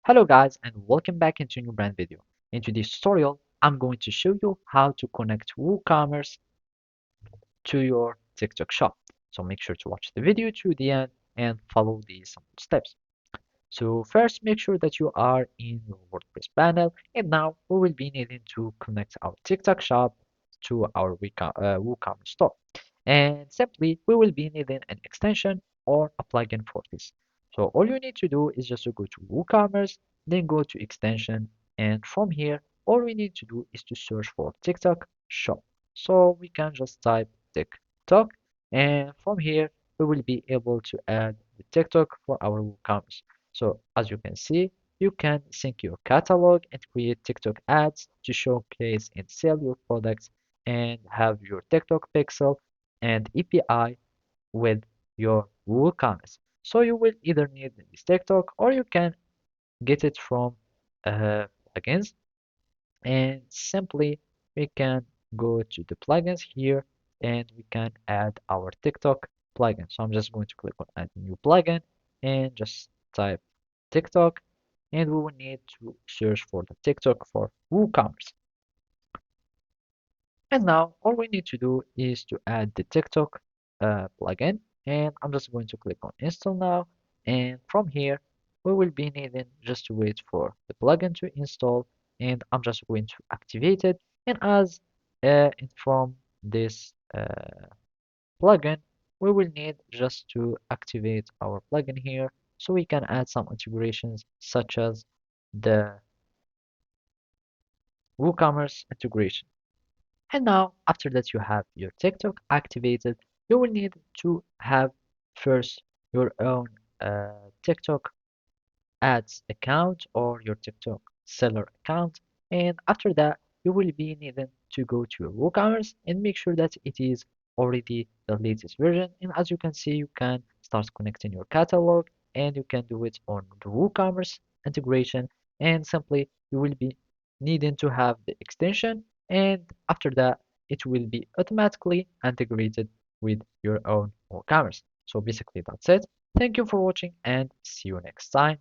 Hello guys and welcome back into a new brand video. In today's tutorial, I'm going to show you how to connect WooCommerce to your TikTok shop. So make sure to watch the video to the end and follow these simple steps. So first, make sure that you are in your WordPress panel, and now we will be needing to connect our TikTok shop to our WooCommerce store. And simply, we will be needing an extension or a plugin for this. So all you need to do is just to go to WooCommerce, then go to extension, and from here, all we need to do is to search for TikTok shop. So we can just type TikTok, and from here, we will be able to add the TikTok for our WooCommerce. So as you can see, you can sync your catalog and create TikTok ads to showcase and sell your products and have your TikTok pixel and API with your WooCommerce. So you will either need this TikTok or you can get it from plugins, and simply we can go to the plugins here and we can add our TikTok plugin. So I'm just going to click on add new plugin and just type TikTok, and we will need to search for the TikTok for WooCommerce. And now all we need to do is to add the TikTok plugin, and I'm just going to click on install now, and from here we will be needing just to wait for the plugin to install, and I'm just going to activate it. And as from this plugin, we will need just to activate our plugin here so we can add some integrations such as the WooCommerce integration. And now, after that you have your TikTok activated, you will need to have first your own TikTok ads account or your TikTok seller account. And after that, you will be needing to go to your WooCommerce and make sure that it is already the latest version. And as you can see, you can start connecting your catalog and you can do it on the WooCommerce integration. And simply, you will be needing to have the extension. And after that, it will be automatically integrated with your own WooCommerce. So basically, that's it. Thank you for watching and see you next time.